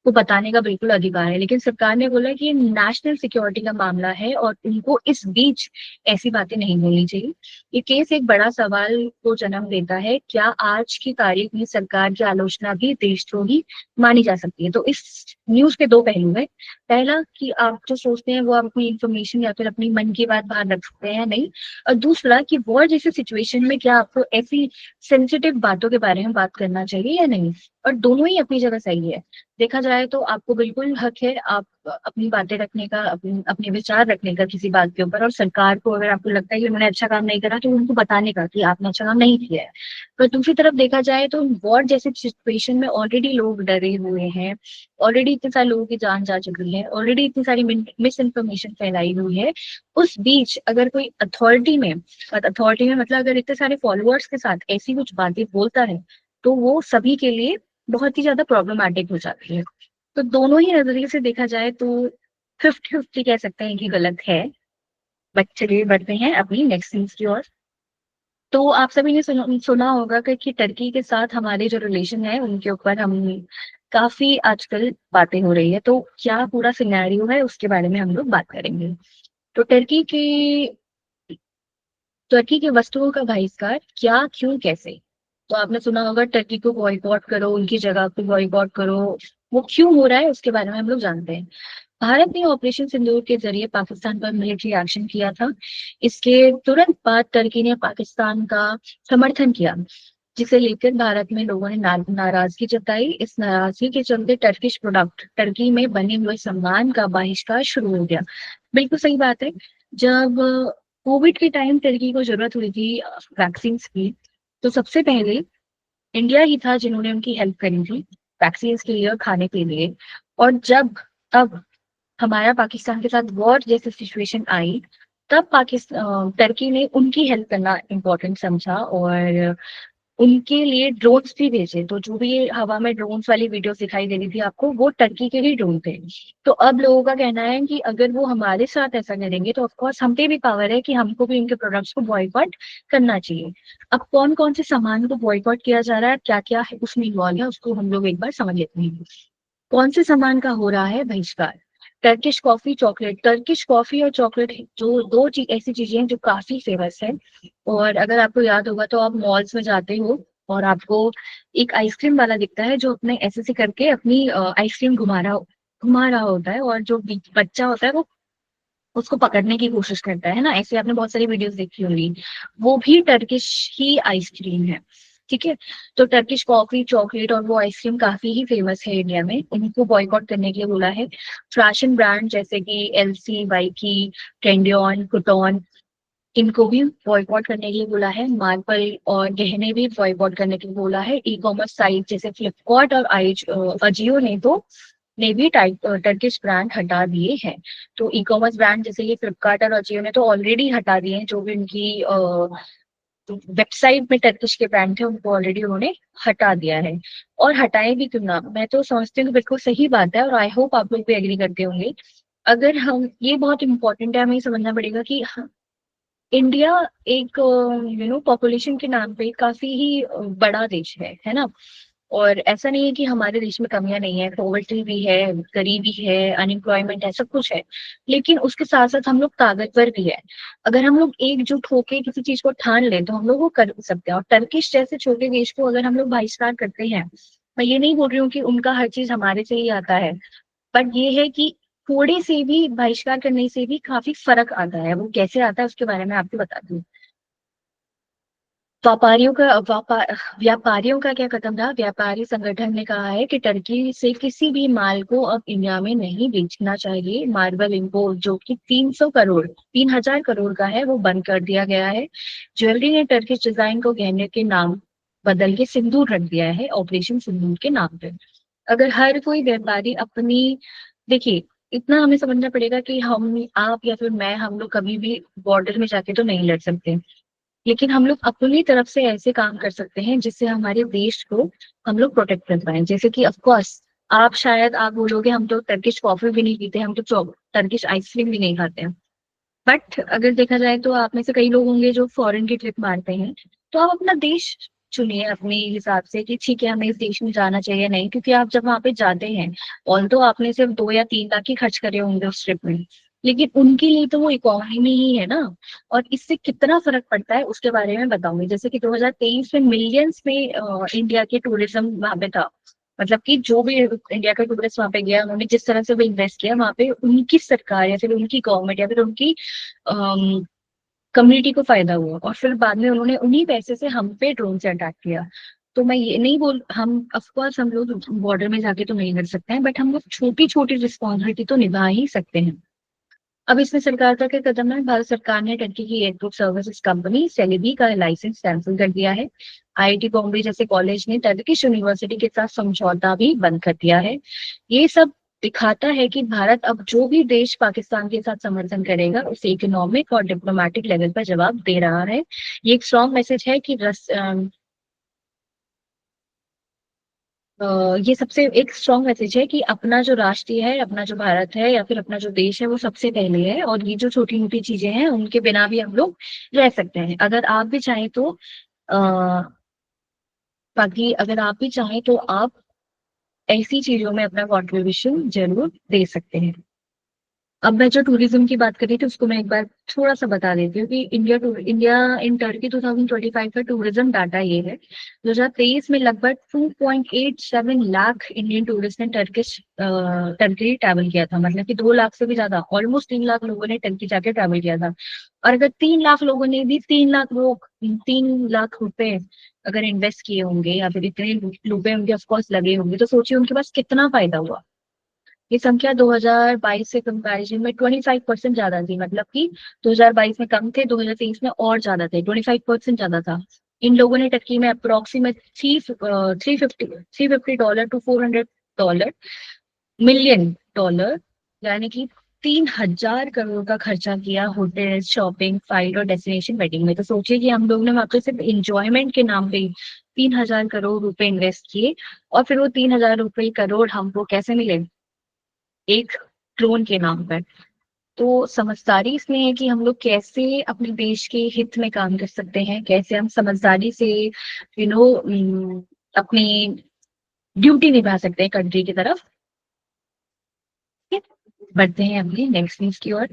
को बताने का बिल्कुल अधिकार है, लेकिन सरकार ने बोला कि ये नेशनल सिक्योरिटी का मामला है और उनको इस बीच ऐसी बातें नहीं बोलनी चाहिए। ये केस एक बड़ा सवाल को जन्म देता है, क्या आज की तारीख में सरकार की आलोचना भी देशद्रोही मानी जा सकती है? तो इस न्यूज के दो पहलू है। पहला कि आप जो सोचते हैं वो आप अपनी इंफॉर्मेशन या फिर अपनी मन की बात बाहर रख सकते हैं या नहीं, और दूसरा कि वॉर जैसी सिचुएशन में क्या आपको ऐसी सेंसिटिव बातों के बारे में बात करना चाहिए या नहीं। और दोनों ही अपनी जगह सही है। देखा जाए तो आपको बिल्कुल हक है आप अपनी बातें रखने का, अपने विचार रखने का किसी बात के ऊपर, और सरकार को अगर आपको लगता है कि उन्होंने अच्छा काम नहीं करा तो उनको बताने का कि आपने अच्छा काम नहीं किया है। पर दूसरी तरफ देखा जाए तो वॉर जैसे सिचुएशन में ऑलरेडी लोग डरे हुए हैं, ऑलरेडी इतने सारे लोगों की जान जा चुकी है, ऑलरेडी इतनी सारी मिस इन्फॉर्मेशन फैलाई हुई है। उस बीच अगर कोई अथॉरिटी में मतलब अगर इतने सारे फॉलोअर्स के साथ ऐसी कुछ बातें बोलता है तो वो सभी के लिए बहुत ही ज्यादा प्रॉब्लमैटिक हो जाती है। तो दोनों ही नजरिए से देखा जाए तो 50-50 कह सकते हैं कि गलत है। बट चलिए बढ़ते हैं अपनी नेक्स्ट न्यूज की ओर। तो आप सभी ने सुना होगा कि टर्की के साथ हमारे जो रिलेशन है उनके ऊपर हम काफी आजकल बातें हो रही है। तो क्या पूरा सिनेरियो है उसके बारे में हम लोग बात करेंगे। तो टर्की के वस्तुओं का बहिष्कार, क्या, क्यों, कैसे? तो आपने सुना होगा टर्की को बॉयकॉट करो, उनकी जगह पे बॉयकॉट करो। वो क्यों हो रहा है उसके बारे में हम लोग जानते हैं। भारत ने ऑपरेशन सिंदूर के जरिए पाकिस्तान पर मिलिट्री एक्शन किया था। इसके तुरंत बाद टर्की ने पाकिस्तान का समर्थन किया, जिसे लेकर भारत में लोगों ने नाराजगी जताई। इस नाराजगी के चलते टर्किश प्रोडक्ट, टर्की में बने हुए सामान का बहिष्कार शुरू हो गया। बिल्कुल सही बात है। जब कोविड के टाइम टर्की को जरूरत हुई थी वैक्सीन की, तो सबसे पहले इंडिया ही था जिन्होंने उनकी हेल्प करी थी वैक्सीन के लिए और खाने के लिए। और जब अब हमारा पाकिस्तान के साथ वॉर जैसी सिचुएशन आई, तब पाकिस्तान टर्की ने उनकी हेल्प करना इम्पोर्टेंट समझा और उनके लिए ड्रोन्स भी भेजे। तो जो भी ये हवा में ड्रोन्स वाली वीडियोस दिखाई दे रही थी आपको, वो टर्की के ही ड्रोन थे। तो अब लोगों का कहना है कि अगर वो हमारे साथ ऐसा करेंगे तो ऑफकोर्स हम पे भी पावर है कि हमको भी उनके प्रोडक्ट्स को बॉयकॉट करना चाहिए। अब कौन कौन से सामान को बॉयकॉट किया जा रहा है, क्या क्या है उसमें इन्वॉल्व है, उसको हम लोग एक बार समझ लेते हैं। कौन से सामान का हो रहा है बहिष्कार? Turkish coffee, chocolate. Turkish coffee और चॉकलेट जो दो ऐसी चीजें हैं जो काफी फेमस है। और अगर आपको याद होगा तो आप मॉल्स में जाते हो और आपको एक आइसक्रीम वाला दिखता है जो अपने ऐसे से करके अपनी आइसक्रीम घुमा रहा होता है, और जो बच्चा होता है वो उसको पकड़ने की कोशिश करता है ना। ऐसे आपने बहुत सारी वीडियोस देखी होंगी। वो भी टर्किश ही आइसक्रीम है। ठीक है। तो टर्किश कॉफी, चॉकलेट और वो आइसक्रीम काफी ही फेमस है इंडिया में, उनको बॉयकॉट करने के लिए बोला है। फैशन ब्रांड जैसे कि एलसी, वाइकी, कैंडियन, कुटॉन, इनको भी बॉयकॉट करने के लिए बोला है। मार्बल और गहने भी बॉयकॉट करने के लिए बोला है। ई कॉमर्स साइट जैसे फ्लिपकार्ट और अजियो ने भी टर्किश ब्रांड हटा दिए हैं। तो ई कॉमर्स ब्रांड जैसे ये फ्लिपकार्ट और अजियो ने तो ऑलरेडी हटा दिए हैं, जो भी उनकी वेबसाइट में टर्किश के ब्रांड थे उनको ऑलरेडी उन्होंने हटा दिया है। और हटाए भी क्यों ना, मैं तो समझती हूँ कि बिल्कुल सही बात है और आई होप आप लोग भी एग्री करते होंगे। अगर हम, ये बहुत इंपॉर्टेंट है, हमें ये समझना पड़ेगा कि इंडिया एक पॉपुलेशन के नाम पे काफी ही बड़ा देश है ना। और ऐसा नहीं है कि हमारे देश में कमियां नहीं है, पॉवर्टी भी है, गरीबी है, अनएम्प्लॉयमेंट है, सब कुछ है। लेकिन उसके साथ साथ हम लोग ताकतवर भी है। अगर हम लोग एकजुट होकर किसी चीज को ठान लें तो हम लोग वो कर सकते हैं। और टर्किश जैसे छोटे देश को अगर हम लोग बहिष्कार करते हैं, मैं ये नहीं बोल रही हूँ कि उनका हर चीज हमारे से ही आता है, बट ये है कि थोड़े से भी बहिष्कार करने से भी काफी फर्क आता है। वो कैसे आता है उसके बारे में आपको बताती हूँ। व्यापारियों का क्या कदम था? व्यापारी संगठन ने कहा है कि टर्की से किसी भी माल को अब इंडिया में नहीं बेचना चाहिए। मार्बल इम्पोर्ट जो कि 3,000 करोड़ का है, वो बंद कर दिया गया है। ज्वेलरी ने टर्किश डिजाइन को गहने के नाम बदल के सिंदूर रख दिया है, ऑपरेशन सिंदूर के नाम पे। अगर हर कोई व्यापारी अपनी, देखिए, इतना हमें समझना पड़ेगा कि हम, आप या फिर मैं, हम लोग कभी भी बॉर्डर में जाके तो नहीं लड़ सकते, लेकिन हम लोग अपनी तरफ से ऐसे काम कर सकते हैं जिससे हमारे देश को हम लोग प्रोटेक्ट कर पाए। जैसे कि ऑफकोर्स आप बोलोगे हम तो टर्किश कॉफी भी नहीं पीते, हम तो टर्किश आइसक्रीम भी नहीं खाते हैं। बट अगर देखा जाए तो आप में से कई लोग होंगे जो फॉरेन की ट्रिप मारते हैं, तो आप अपना देश चुनिए अपने हिसाब से कि ठीक है हमें इस देश में जाना चाहिए नहीं, क्योंकि आप जब वहां पे जाते हैं, ऑल्दो आपने सिर्फ 2 या 3 लाख ही खर्च करे होंगे उस ट्रिप में, लेकिन उनके लिए तो वो इकोनॉमी ही है ना। और इससे कितना फर्क पड़ता है उसके बारे में बताऊंगी। जैसे कि 2023 में मिलियंस में इंडिया के टूरिज्म वहां पे था। मतलब कि जो भी इंडिया का टूरिस्ट वहां पे गया, उन्होंने जिस तरह से वो इन्वेस्ट किया वहां पे, उनकी सरकार या फिर उनकी गवर्नमेंट या फिर उनकी कम्युनिटी को फायदा हुआ। और फिर बाद में उन्होंने उन्हीं पैसे से हम पे ड्रोन से अटैक किया। तो मैं ये नहीं बोल, हम ऑफकोर्स हम लोग बॉर्डर में जाके तो नहीं कर सकते हैं, बट हम लोग छोटी छोटी रिस्पॉन्सिबिलिटी तो निभा ही सकते हैं। अब इसमें सरकार का क्या कदम है? भारत सरकार ने टर्की की एयरपोर्ट सर्विसेज कंपनी सेलेबी का लाइसेंस कैंसिल कर दिया है। आईआईटी बॉम्बे जैसे कॉलेज ने टर्किश यूनिवर्सिटी के साथ समझौता भी बंद कर दिया है। ये सब दिखाता है कि भारत अब जो भी देश पाकिस्तान के साथ समर्थन करेगा उसे इकोनॉमिक और डिप्लोमेटिक लेवल पर जवाब दे रहा है। ये एक स्ट्रॉन्ग मैसेज है कि ये सबसे एक स्ट्रॉन्ग मैसेज है कि अपना जो राष्ट्रीय है, अपना जो भारत है या फिर अपना जो देश है वो सबसे पहले है, और ये जो छोटी मोटी चीजें हैं उनके बिना भी हम लोग रह सकते हैं। अगर आप भी चाहें तो बाकी अगर आप भी चाहें तो आप ऐसी चीजों में अपना कॉन्ट्रीब्यूशन जरूर दे सकते हैं। अब मैं जो टूरिज्म की बात कर रही थी उसको मैं एक बार थोड़ा सा बता देती हूँ कि इंडिया इन टर्की 2025 का टूरिज्म डाटा ये है। 2023 में लगभग 2.87 लाख इंडियन टूरिस्ट ने टर्की ट्रैवल किया था। मतलब कि 2 लाख से भी ज्यादा, ऑलमोस्ट 3 लाख लोगों ने टर्की जाके ट्रैवल किया था। और अगर 3 लाख लोगों ने भी 3 लाख रुपए अगर इन्वेस्ट किए होंगे या फिर इतने रुपए उनके ऑफकोर्स लगे होंगे, तो सोचिए उनके पास कितना फायदा हुआ। ये संख्या 2022 से कंपैरिजन में 25% ज्यादा थी। मतलब कि 2022 में कम थे, 2023 में और ज्यादा थे, 25% ज्यादा था। इन लोगों ने टर्की में अप्रोक्सीमेट $350 to $400 मिलियन डॉलर, यानी कि 3,000 करोड़ का खर्चा किया होटल, शॉपिंग, फ्लाइट और डेस्टिनेशन वेडिंग में। तो सोचिए कि हम लोग ने वहां पे सिर्फ इंजॉयमेंट के नाम पे 3,000 करोड़ रुपए इन्वेस्ट किए, और फिर वो 3,000 रुपए करोड़ हमको कैसे मिले? एक ड्रोन के नाम पर। तो समझदारी इसमें है कि हम लोग कैसे अपने देश के हित में काम कर सकते हैं, कैसे हम समझदारी से अपनी ड्यूटी निभा सकते हैं कंट्री की तरफ। बढ़ते हैं अपनी नेक्स्ट न्यूज की ओर।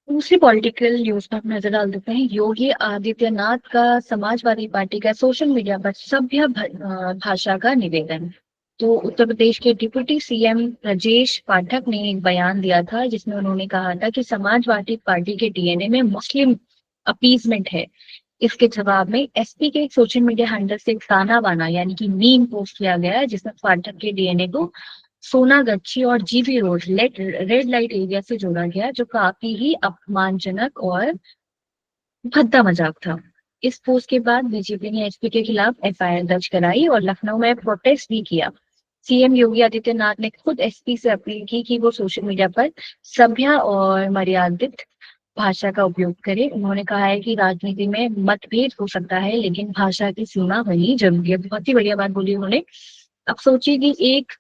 दूसरी पॉलिटिकल न्यूज पर नजर डाल देते हैं। योगी आदित्यनाथ का समाजवादी पार्टी का सोशल मीडिया पर सभ्य भाषा का निवेदन। तो उत्तर प्रदेश के डिप्टी सीएम ब्रजेश पाठक ने एक बयान दिया था जिसमें उन्होंने कहा था कि समाजवादी पार्टी के डीएनए में मुस्लिम अपीजमेंट है। इसके जवाब में एसपी के एक सोशल मीडिया हैंडल से एक ताना बाना यानी कि मीम पोस्ट किया गया है, जिसमें पाठक के डीएनए को सोनागच्छी और GB road red light area से जोड़ा गया, जो काफी ही अपमानजनक और भद्दा मजाक था। इस पोस्ट के बाद बीजेपी ने एसपी के खिलाफ एफआईआर दर्ज कराई और लखनऊ में प्रोटेस्ट भी किया। सीएम योगी आदित्यनाथ ने खुद एसपी से अपील की कि वो सोशल मीडिया पर सभ्य और मर्यादित भाषा का उपयोग करे। उन्होंने कहा है कि राजनीति में मतभेद हो सकता है, लेकिन भाषा की सीमा होनी जरूरी है। बहुत ही बढ़िया बात बोली उन्होंने। अब सोचिए कि एक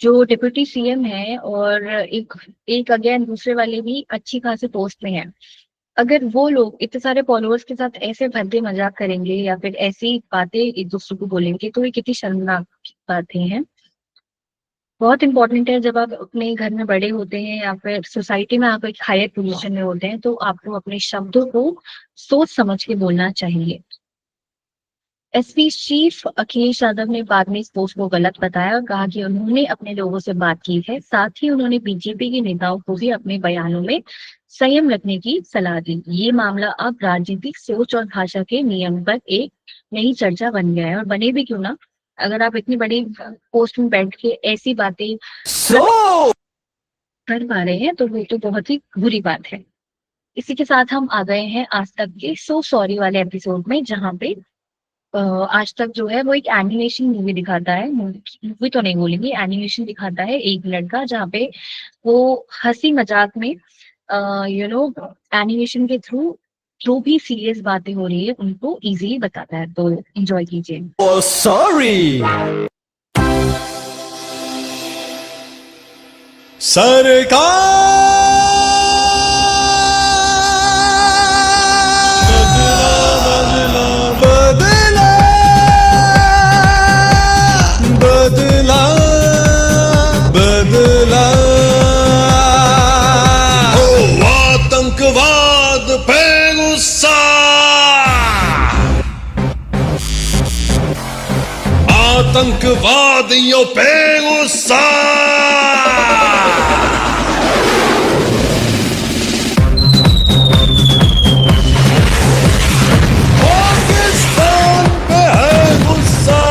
जो डिप्यूटी सीएम है और एक एक अगेन दूसरे वाले भी अच्छी खासी पोस्ट में है, अगर वो लोग इतने सारे फॉलोअर्स के साथ ऐसे भद्दे मजाक करेंगे या फिर ऐसी बातें एक दूसरे को बोलेंगे, तो ये कितनी शर्मनाक बातें हैं। बहुत इंपॉर्टेंट है जब आप अपने घर में बड़े होते हैं या फिर सोसाइटी में आप एक हायर पोजीशन में होते हैं, तो आपको अपने शब्दों को सोच समझ के बोलना चाहिए। एसपी चीफ अखिलेश यादव ने बाद में इस पोस्ट को गलत बताया और कहा कि उन्होंने अपने लोगों से बात की है। साथ ही उन्होंने बीजेपी के नेताओं को भी अपने बयानों में संयम रखने की सलाह दी। ये मामला अब राजनीतिक सोच और भाषा के नियम पर एक नई चर्चा बन गया है, और बने भी क्यों ना। अगर आप इतनी बड़ी पोस्ट में बैठ के ऐसी बातें कर पा रहे हैं तो वो तो बहुत ही बुरी बात है। इसी के साथ हम आ गए हैं आज तक के सो सॉरी वाले एपिसोड में, जहाँ पे आज तक जो है वो एक एनिमेशन मूवी दिखाता है। मूवी तो नहीं बोलेंगे, एनिमेशन दिखाता है 1 मिनट का, जहाँ पे वो हंसी मजाक में एनिमेशन के थ्रू जो भी सीरियस बातें हो रही है उनको इजीली बताता है। तो एंजॉय कीजिए। Oh, sorry. सरकार आतंकवादियों पे गुस्सा। पाकिस्तान पे है गुस्सा,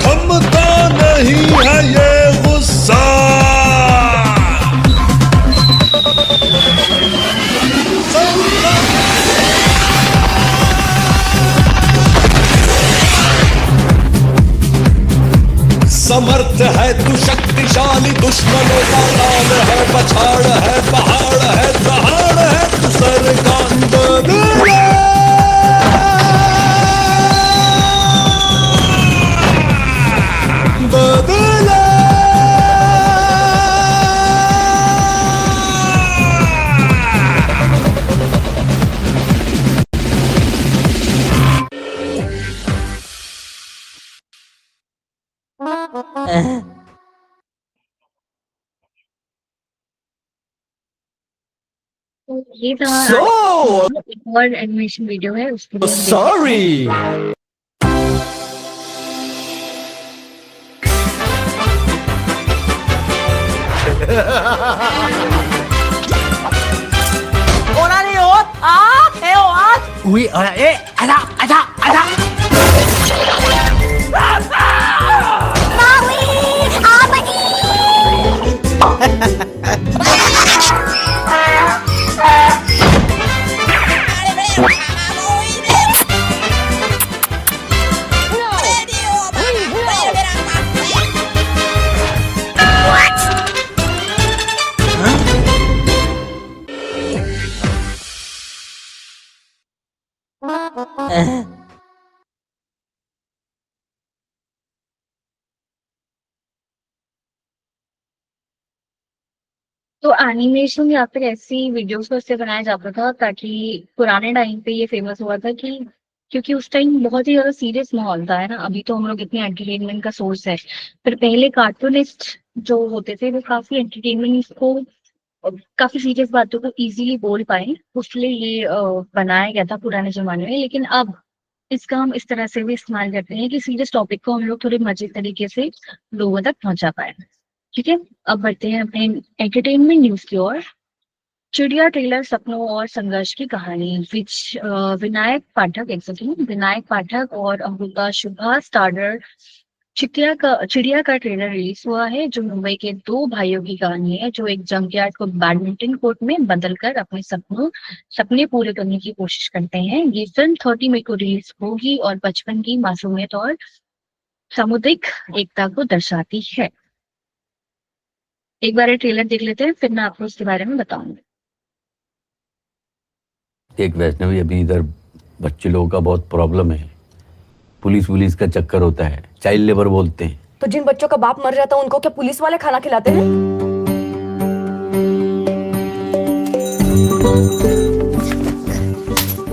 थमता नहीं है ये गुस्सा। समर्थ है तू शक्तिशाली, दुश्मनों का लाल है, पछाड़ है, पहाड़ है, दहाड़ है तू सरकान बदले। बदले तो ये था एक और एनिमेशन वीडियो है उसके लिए sorry. Ora ni ot, ot. Ui, ora, ada. तो एनिमेशन या फिर ऐसी वीडियोस को इससे बनाया जाता था ताकि पुराने टाइम पे ये फेमस हुआ था कि क्योंकि उस टाइम बहुत ही ज्यादा सीरियस माहौल था, है ना। अभी तो हम लोग इतनी एंटरटेनमेंट का सोर्स है, पर पहले कार्टूनिस्ट जो होते थे वो काफी एंटरटेनमेंट को काफी सीरियस बातों को इजीली बोल पाए, उसके लिए ये बनाया गया था पुराने जमाने में। लेकिन अब इसका हम इस तरह से भी इस्तेमाल करते हैं कि सीरियस टॉपिक को हम लोग थोड़े मजे तरीके से लोगों तक पहुंचा पाए। ठीक है, अब बढ़ते हैं अपने एंटरटेनमेंट न्यूज की ओर। चिड़िया ट्रेलर सपनों और संघर्ष की कहानी विच विनायक पाठक विनायक पाठक और अमृता शुभा स्टारर चिड़िया का ट्रेलर रिलीज हुआ है, जो मुंबई के दो भाइयों की कहानी है जो एक जंकयार्ड को बैडमिंटन कोर्ट में बदलकर अपने सपने पूरे करने की कोशिश करते हैं। ये फिल्म 30 मई को रिलीज होगी और बचपन की मासूमियत और सामुदायिक एकता को दर्शाती है। एक बार ये ट्रेलर देख लेते हैं, फिर मैं आपको उसके बारे में बताऊंगी। एक वैष्णवी, अभी इधर बच्चे लोगों का बहुत प्रॉब्लम है, पुलिस का चक्कर होता है, चाइल्ड लेबर बोलते हैं। तो जिन बच्चों का बाप मर जाता है उनको क्या पुलिस वाले खाना खिलाते हैं?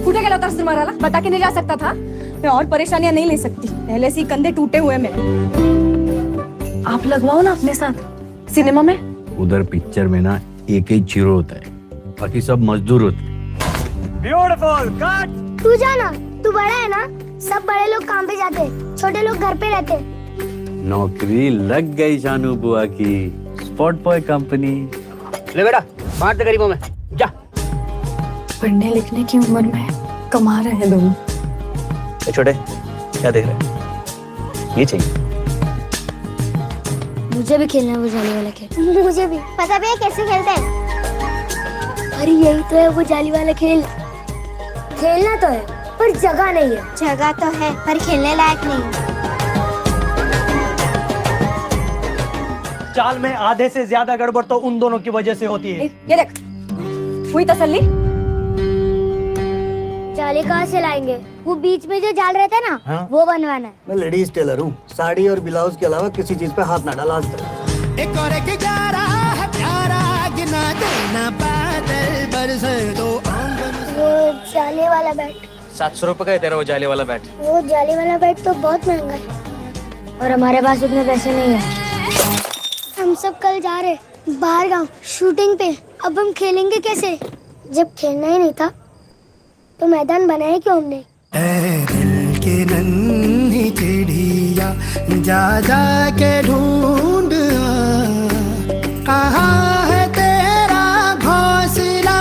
कुठे गेला होतास तुम्हारा? बता के नहीं जा सकता था? मैं और परेशानियां नहीं ले सकती, पहले से ही कंधे टूटे हुए में। आप लगवाओ ना अपने साथ सिनेमा में। उधर पिक्चर में ना एक ही हीरो होता है, बाकी सब मजदूर होते हैं। Beautiful, cut. तू जाना, तू बड़ा है ना, सब बड़े लोग काम पे जाते, छोटे लोग घर पे रहते। नौकरी लग गई शानू बुआ की, स्पॉट बॉय कंपनी। ले बेटा, मार दे गरीबों में, जा। पढ़ने लिखने की उम्र में कमा रहे हैं दोनों। छोटे, क्या देख रहे हैं? ये चाहिए। मुझे भी खेलना है वो जाली वाला खेल। मुझे भी पता भी है कैसे खेलते हैं। अरे यही तो है वो जाली वाला खेल। खेलना तो है पर जगह नहीं है। जगह तो है पर खेलने लायक नहीं। चाल में आधे से ज्यादा गड़बड़ तो उन दोनों की वजह से होती है। ये देख, हुई तसल्ली? जाली कहाँ से लाएंगे? वो बीच में जो जाल रहता है ना, हाँ? वो बनवाना है। मैं लेडीज टेलर हूँ, साड़ी और ब्लाउज के अलावा किसी चीज पे हाथ ना डाला आज तक। एक और एक ग्यारह है प्यारा, गिना देना बादल बरसे तो वो जाली वाला बैट। 700 रुपए का है तेरा वो जाली वाला बैट। वो जाली वाला बैट तो बहुत महंगा है और हमारे पास उतने पैसे नहीं है। हम सब कल जा रहे बाहर गांव शूटिंग पे। अब हम खेलेंगे कैसे? जब खेलना ही नहीं था तो मैदान बनाया क्यों हमने? दिल के नन्हे चिड़िया जा जा के ढूंढ कहाँ है तेरा घोंसला,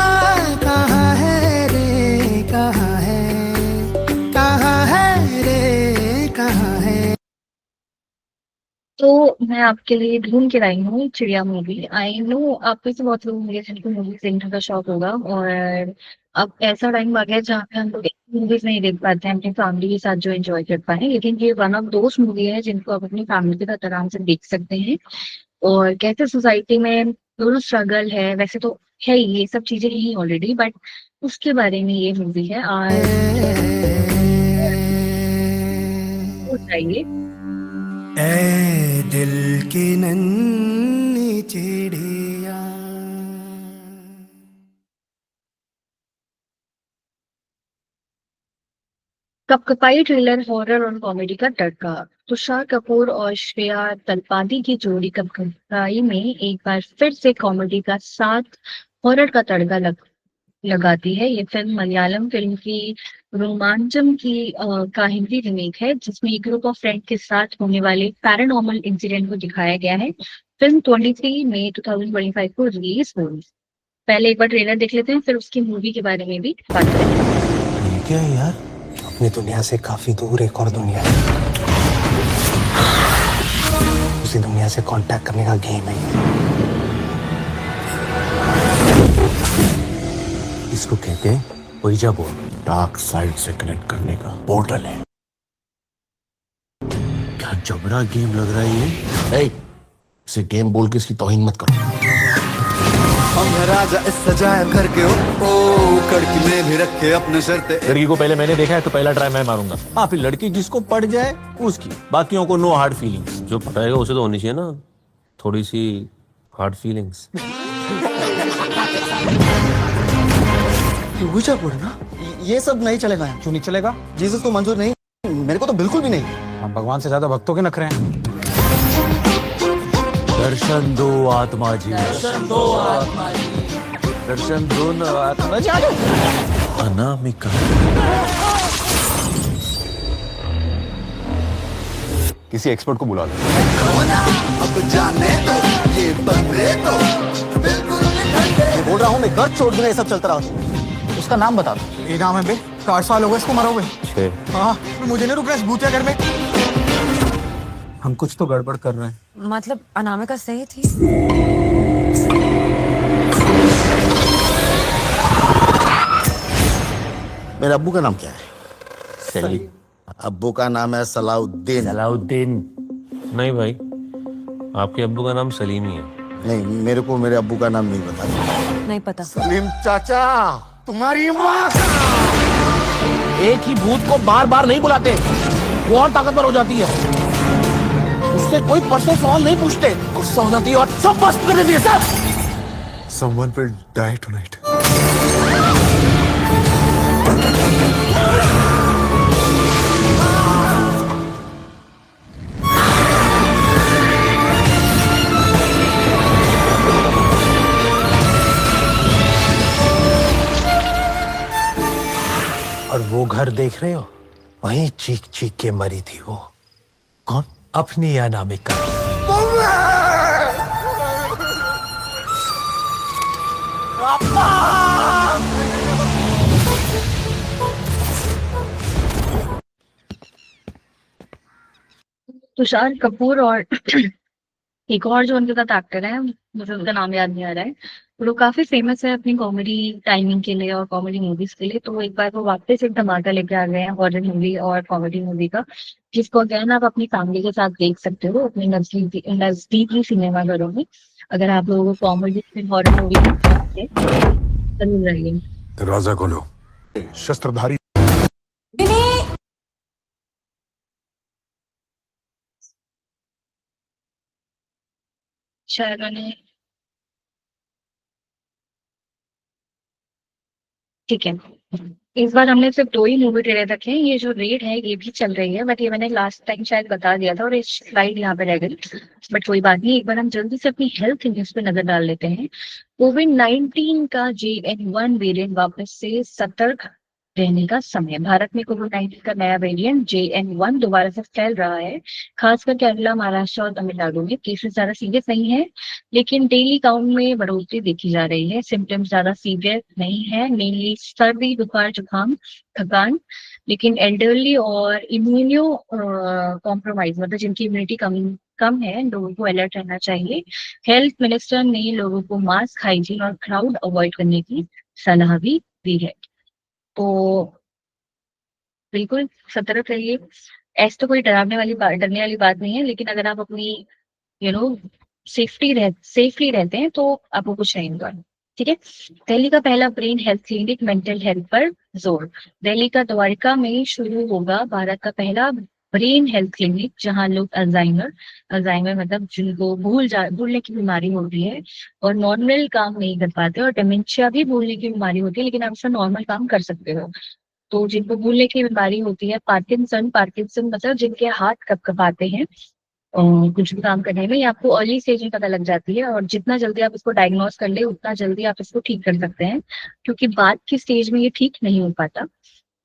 कहाँ है रे कहाँ है रे कहाँ है। तो मैं आपके लिए ढूंढ के लाई हूँ चिड़िया मूवी। आई नो आप में से बहुत लोग मुझे जिनको मूवीज देखने का शौक होगा, और अब ऐसा टाइम आ गया जहाँ पे हम लोग मूवीज नहीं देख पाते हैं अपनी फैमिली के साथ जो एंजॉय कर पाए, लेकिन ये वन ऑफ दोस्त मूवी है जिनको आप अपनी फैमिली के साथ आराम से देख सकते हैं। और कैसे सोसाइटी में दोनों स्ट्रगल है, वैसे तो है ही, ये सब चीजें ही ऑलरेडी, बट उसके बारे में ये मूवी है। आज बताइए। ए दिल की नन्ही चिड़िया। कपकपाई थ्रिलर, हॉरर और कॉमेडी का तड़का। तुषार कपूर और श्रेया तलपादी की जोड़ी कपकपाई में एक बार फिर से कॉमेडी का साथ हॉरर का तड़का लगाती है। ये फिल्म मलयालम फिल्म की रोमांचम का हिंदी रीमेक है, जिसमें एक ग्रुप ऑफ फ्रेंड के साथ होने वाले पैरानॉर्मल इंसिडेंट को दिखाया गया है। फिल्म 23 मई 2025 को रिलीज होगी। पहले एक बार ट्रेलर देख लेते हैं, फिर उसकी मूवी के बारे में भी बात करेंगे। क्या है यार, अपनी दुनिया से काफी दूर एक और दुनिया है, उसी दुनिया से कांटेक्ट करने का गेम है। इसको कहते हैं ओइजा बोर्ड, डार्क साइड से कनेक्ट करने का पोर्टल है। क्या जबरा गेम लग रहा है ये। इसे गेम बोल के इसकी तौहीन मत करो। हम राजा इस सजाए घर के ओ कड़की में भी रखे अपने शर्ते। लड़की को पहले मैंने देखा है तो पहला ट्राई मैं मारूंगा। हाँ, फिर लड़की जिसको पड़ जाए उसकी, बाकियों को नो हार्ड फीलिंग्स। जो पटाएगा उसे तो होनी चाहिए ना थोड़ी सी हार्ड फीलिंग्स। ओइजा बोर्ड ना, ये सब नहीं चलेगा। क्यों नहीं चलेगा? जीसस को मंजूर नहीं, मेरे को तो बिल्कुल भी नहीं। हम भगवान से ज्यादा भक्तों के नखरे हैं। दर्शन दो आत्मा जी, दर्शन दो आत्मा जी, दर्शन दो न आत्मा जी। अनामिका किसी एक्सपर्ट को बुला लो। अब जाने दो ये बंदे तो बिल्कुल मैं बोल रहा हूँ, मैं घर छोड़ दूंगा ये सब चलता रहा। उसका नाम बता दो। ये नाम है बे, 60 साल हो गए इसको मरोगे। हाँ, मुझे नहीं रुकना इस भूतिया घर में। हम कुछ तो गड़बड़ कर रहे हैं। मतलब अनामिका सही थी। मेरे अब्बू का नाम क्या है? सलीम। अब्बू का नाम है सलाउद्दीन। सलाउद्दीन नहीं भाई, आपके अब्बू का नाम सलीम ही है। नहीं, मेरे को मेरे अब्बू का नाम नहीं पता। नहीं पता। सलीम चाचा, तुम्हारी माँ का। एक ही भूत को बार बार नहीं बुलाते, वो और ताकतवर हो जाती है। उससे कोई पर्सनल सवाल नहीं पूछते, गुस्सा हो जाती है और सब बस कर देती है सब। Someone will die tonight. और वो घर देख रहे हो, वहीं चीख चीख के मरी थी वो। कौन? अपनी अनामिका। तुषार कपूर और एक और जो उनके साथ एक्टर है, मुझे उनका नाम याद नहीं आ रहा है, वो लोग काफी फेमस है अपनी कॉमेडी टाइमिंग के लिए और कॉमेडी मूवीज के लिए। तो एक बार वो वापस एक धमाका लेके आ गए हैं हॉरर मूवी और कॉमेडी मूवी का, जिसको अगेन आप अपनी फैमिली के साथ देख सकते हो अपने नजदीकी सिनेमा घरों में। अगर आप लोगों को कॉमेडी हॉरर मूवी जरूर रहिए। दरवाजा खोलो। शस्त्रधारी शायद मैंने, ठीक है, इस बार हमने सिर्फ 2 ही मूवी ट्रेलर रखे हैं। ये जो रेड है ये भी चल रही है, बट ये मैंने लास्ट टाइम शायद बता दिया था और इस स्लाइड यहाँ पे रह गई, बट कोई बात नहीं। एक बार हम जल्दी से अपनी हेल्थ न्यूज पे नजर डाल लेते हैं। कोविड-19 का JN1 वेरिएंट वापस से सतर्क रहने का समय। भारत में कोविड-19 का नया वेरिएंट JN1 दोबारा से फैल रहा है, खासकर केरला, महाराष्ट्र और तमिलनाडु में। केसेस ज्यादा सीरियस नहीं है, लेकिन डेली काउंट में बढ़ोतरी देखी जा रही है। सिम्टम्स ज्यादा सीवियर नहीं है, मेनली सर्दी, बुखार, जुकाम, थकान। लेकिन एल्डरली और इम्यूनो कॉम्प्रोमाइज, मतलब जिनकी इम्यूनिटी कम है, लोगों को अलर्ट रहना चाहिए। हेल्थ मिनिस्टर ने लोगों को मास्क, हाइजीन और क्राउड अवॉइड करने की सलाह भी दी है। तो बिल्कुल सतर्क रहिए। ऐसे तो कोई डरने वाली बात नहीं है, लेकिन अगर आप अपनी सेफली रहते हैं तो आपको कुछ नहीं होगा। ठीक है। दिल्ली का पहला brain health clinic mental health पर जोर। दिल्ली का द्वारका में शुरू होगा भारत का पहला ब्रेन हेल्थ क्लिनिक, जहां लोग अल्जाइमर मतलब जिनको भूलने की बीमारी होती है और नॉर्मल काम नहीं कर पाते, और डिमेंशिया भी भूलने की बीमारी होती है, लेकिन आप उसका नॉर्मल काम कर सकते हो। तो जिनको भूलने की बीमारी होती है, पार्किंसन मतलब जिनके हाथ कपकपाते हैं कुछ भी काम करने में, ये आपको अर्ली स्टेज में पता लग जाती है, और जितना जल्दी आप इसको डायग्नोस कर ले उतना जल्दी आप इसको ठीक कर सकते हैं, क्योंकि बाद की स्टेज में ये ठीक नहीं हो पाता।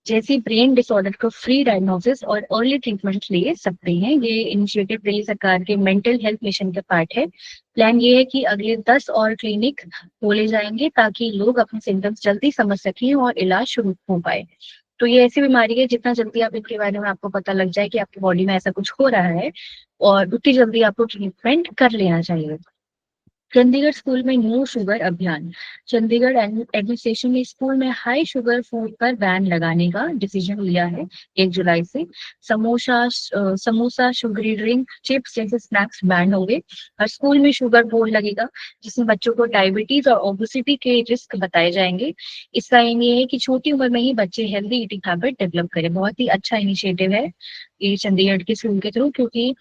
जैसे ब्रेन डिसऑर्डर को फ्री डायग्नोसिस और अर्ली ट्रीटमेंट ले सकते हैं। ये इनिशिएटिव दिल्ली सरकार के मेंटल हेल्थ मिशन का पार्ट है। प्लान ये है कि अगले 10 और क्लिनिक खोले जाएंगे ताकि लोग अपने सिम्टम्स जल्दी समझ सकें और इलाज शुरू हो पाए। तो ये ऐसी बीमारी है, जितना जल्दी आप इनके बारे में आपको पता लग जाए कि आपकी बॉडी में ऐसा कुछ हो रहा है, और उतनी जल्दी आपको ट्रीटमेंट कर लेना चाहिए। चंडीगढ़ स्कूल में नो शुगर अभियान। चंडीगढ़ एडमिनिस्ट्रेशन ने स्कूल में हाई शुगर फूड पर बैन लगाने का डिसीजन लिया है 1 जुलाई से। समोसा, शुगरी ड्रिंक, चिप्स जैसे स्नैक्स बैन होंगे। हर स्कूल में शुगर बोर्ड लगेगा, जिसमें बच्चों को डायबिटीज और ओबेसिटी के रिस्क बताए जाएंगे। इसका एम ये है कि छोटी उम्र में ही बच्चे हेल्दी ईटिंग हैबिट डेवलप करें। बहुत ही अच्छा इनिशिएटिव है ये चंडीगढ़ के स्कूल के थ्रू, क्योंकि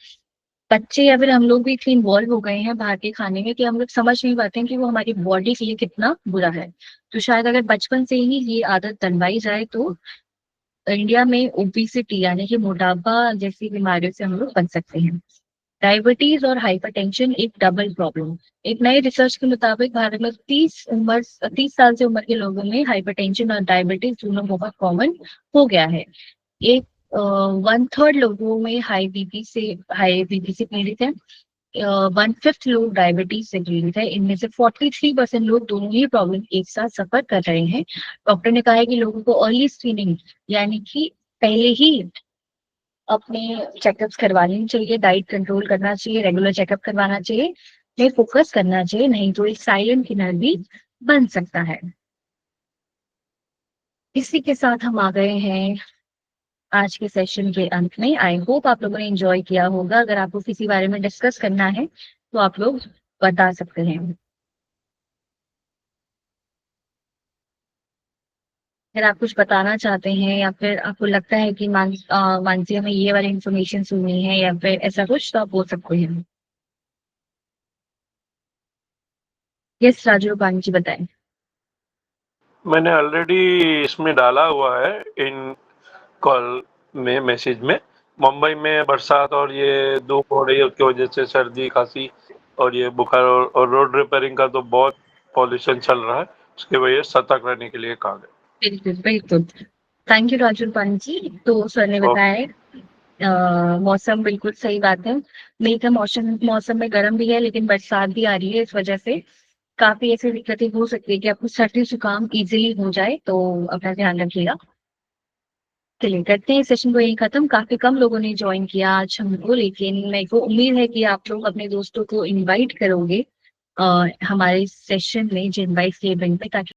बच्चे या फिर हम लोग भी इतने इन्वॉल्व हो गए हैं बाहर के खाने में कि हम लोग समझ नहीं पाते हैं कि वो हमारी बॉडी के लिए कितना बुरा है। तो शायद अगर बचपन से ही ये आदत डलवाई जाए तो इंडिया में ओबेसिटी यानी कि मोटापा जैसी बीमारियों से हम लोग बच सकते हैं। डायबिटीज और हाइपरटेंशन एक डबल प्रॉब्लम। एक नए रिसर्च के मुताबिक भारत में 30 साल से उम्र के लोगों में हाइपरटेंशन और डायबिटीज दोनों बहुत कॉमन हो गया है। 1/3 लोगों में हाई बीपी से पीड़ित है, 1/5 लोग डायबिटीज से पीड़ित है। इनमें से 43% लोग दोनों ही प्रॉब्लम एक साथ सफर कर रहे हैं। डॉक्टर ने कहा है कि लोगों को अर्ली स्क्रीनिंग यानी कि पहले ही अपने चेकअप्स करवानी चाहिए, डाइट कंट्रोल करना चाहिए, रेगुलर चेकअप करवाना चाहिए, में फोकस करना चाहिए, नहीं तो एक साइलेंट किलर भी बन सकता है। इसी के साथ हम आ गए हैं आज के सेशन के अंत में। आई होप आप लोगों ने एंजॉय किया होगा। अगर आपको किसी बारे में डिस्कस करना है तो आप लोग बता सकते हैं। अगर आप कुछ बताना चाहते हैं या फिर आपको लगता है कि मानसी हमें ये वाली इंफॉर्मेशन सुननी है या फिर ऐसा कुछ, तो आप बोल सकते हैं। यस राजू रूपानी जी बताएं। मैंने ऑलरेडी इसमें डाला हुआ है इन कॉल में, मैसेज में। मुंबई में बरसात और ये धूप हो रही है, उसकी वजह से सर्दी, खांसी और ये बुखार और रोड रिपेयरिंग का तो बहुत पॉल्यूशन चल रहा है, उसकी वजह से सतर्क रहने के लिए कहा गया। बिल्कुल बिल्कुल, थैंक यू राजू रूपानी जी। तो सर ने बताया मौसम बिल्कुल सही बात है। मई का मौसम में गर्म भी है, लेकिन बरसात भी आ रही है, इस वजह से काफी ऐसी दिक्कतें हो सकती है कि आपको सर्दी जुकाम इजीली हो जाए, तो अपना ध्यान रखिएगा। चलिए करते हैं सेशन को यही खत्म। काफी कम लोगों ने ज्वाइन किया आज हमको, लेकिन मेरे को उम्मीद है कि आप लोग अपने दोस्तों को इनवाइट करोगे हमारे सेशन में, जो इनवाइट किए पे, ताकि